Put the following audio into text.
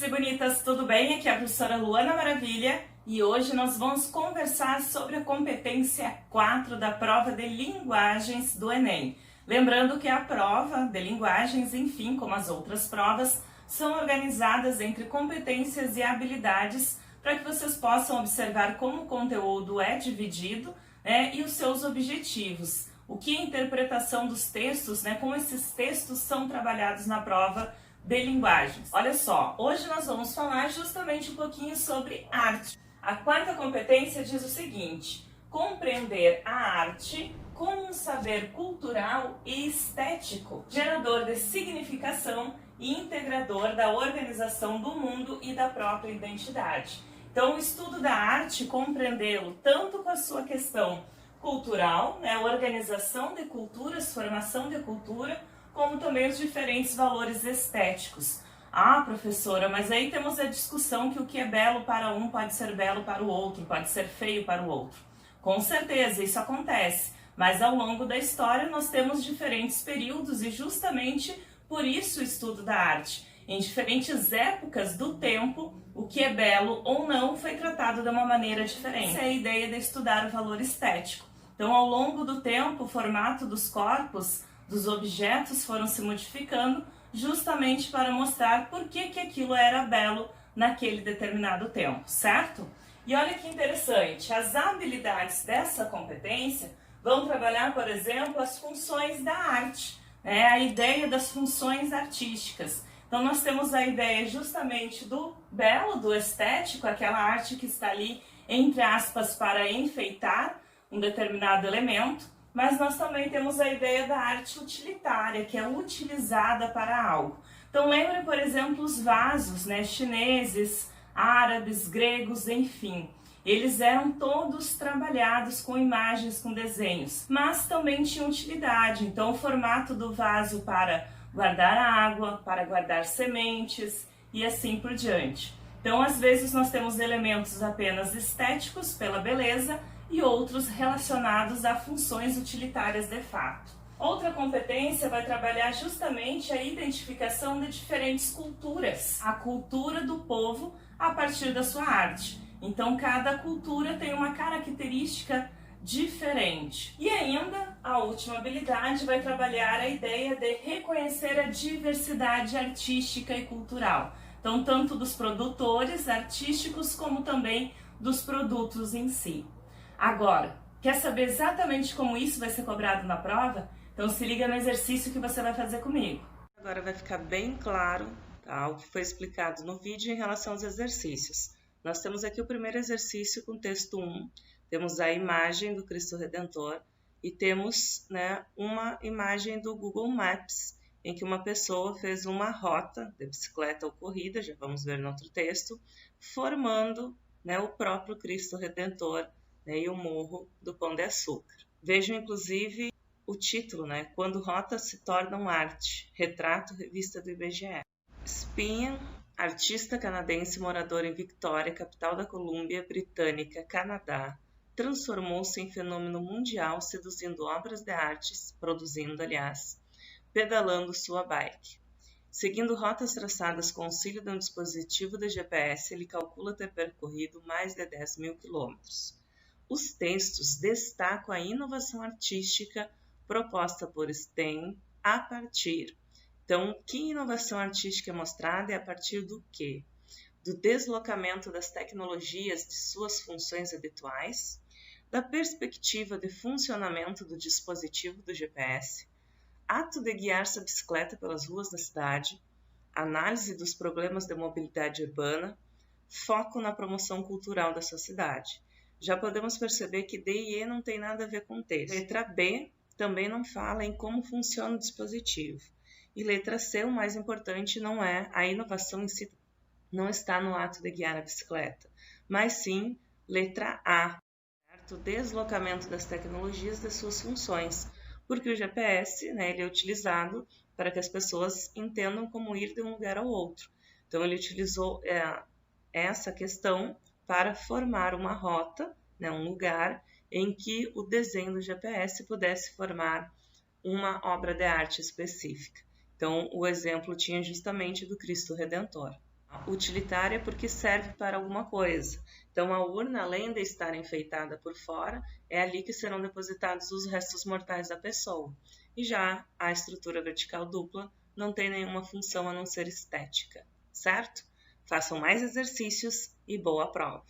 e bonitas, tudo bem? Aqui é a professora Luana Maravilha e hoje nós vamos conversar sobre a competência 4 da prova de linguagens do Enem. Lembrando que a prova de linguagens, enfim, como as outras provas, são organizadas entre competências e habilidades para que vocês possam observar como o conteúdo é dividido, e os seus objetivos. O que é a interpretação dos textos, como esses textos são trabalhados na prova de linguagens. Olha só, hoje nós vamos falar justamente um pouquinho sobre arte. A quarta competência diz o seguinte: compreender a arte como um saber cultural e estético, gerador de significação e integrador da organização do mundo e da própria identidade. Então, o estudo da arte, compreendê-lo tanto com a sua questão cultural, organização de culturas, formação de cultura, como também os diferentes valores estéticos. Ah, professora, mas aí temos a discussão que o que é belo para um pode ser belo para o outro, pode ser feio para o outro. Com certeza, isso acontece, mas ao longo da história nós temos diferentes períodos e justamente por isso o estudo da arte. Em diferentes épocas do tempo, o que é belo ou não foi tratado de uma maneira diferente. Essa é a ideia de estudar o valor estético. Então, ao longo do tempo, o formato dos corpos, dos objetos foram se modificando justamente para mostrar por que aquilo era belo naquele determinado tempo, certo? E olha que interessante, as habilidades dessa competência vão trabalhar, por exemplo, as funções da arte, a ideia das funções artísticas. Então, nós temos a ideia justamente do belo, do estético, aquela arte que está ali, entre aspas, para enfeitar um determinado elemento, mas nós também temos a ideia da arte utilitária, que é utilizada para algo. Então, lembrem, por exemplo, os vasos, chineses, árabes, gregos, enfim. Eles eram todos trabalhados com imagens, com desenhos, mas também tinham utilidade. Então, o formato do vaso para guardar água, para guardar sementes e assim por diante. Então, às vezes, nós temos elementos apenas estéticos, pela beleza, e outros relacionados a funções utilitárias de fato. Outra competência vai trabalhar justamente a identificação de diferentes culturas, a cultura do povo a partir da sua arte. Então, cada cultura tem uma característica diferente. E ainda, a última habilidade vai trabalhar a ideia de reconhecer a diversidade artística e cultural. Então, tanto dos produtores artísticos como também dos produtos em si. Agora, quer saber exatamente como isso vai ser cobrado na prova? Então se liga no exercício que você vai fazer comigo. Agora vai ficar bem claro, o que foi explicado no vídeo em relação aos exercícios. Nós temos aqui o primeiro exercício com texto 1, temos a imagem do Cristo Redentor e temos uma imagem do Google Maps, em que uma pessoa fez uma rota de bicicleta ou corrida, já vamos ver no outro texto, formando o próprio Cristo Redentor, e o Morro do Pão de Açúcar. Vejam, inclusive, o título, Quando Rotas se Tornam Arte, retrato, revista do IBGE. Spinham, artista canadense morador em Victoria, capital da Colômbia Britânica, Canadá, transformou-se em fenômeno mundial, seduzindo obras de artes, pedalando sua bike. Seguindo rotas traçadas com auxílio de um dispositivo de GPS, ele calcula ter percorrido mais de 10 mil quilômetros. Os textos destacam a inovação artística proposta por STEM a partir. Então, que inovação artística é mostrada e a partir do quê? Do deslocamento das tecnologias de suas funções habituais, da perspectiva de funcionamento do dispositivo do GPS, ato de guiar sua bicicleta pelas ruas da cidade, análise dos problemas de mobilidade urbana, foco na promoção cultural da sua cidade. Já podemos perceber que D e E não tem nada a ver com texto. Letra B também não fala em como funciona o dispositivo. E letra C, o mais importante, não é a inovação em si, não está no ato de guiar a bicicleta, mas sim letra A, certo? O deslocamento das tecnologias das suas funções, porque o GPS ele é utilizado para que as pessoas entendam como ir de um lugar ao outro. Então, ele utilizou essa questão para formar uma rota, um lugar em que o desenho do GPS pudesse formar uma obra de arte específica. Então, o exemplo tinha justamente do Cristo Redentor. Utilitária porque serve para alguma coisa. Então, a urna, além de estar enfeitada por fora, é ali que serão depositados os restos mortais da pessoa. E já a estrutura vertical dupla não tem nenhuma função a não ser estética, certo? Façam mais exercícios e boa prova!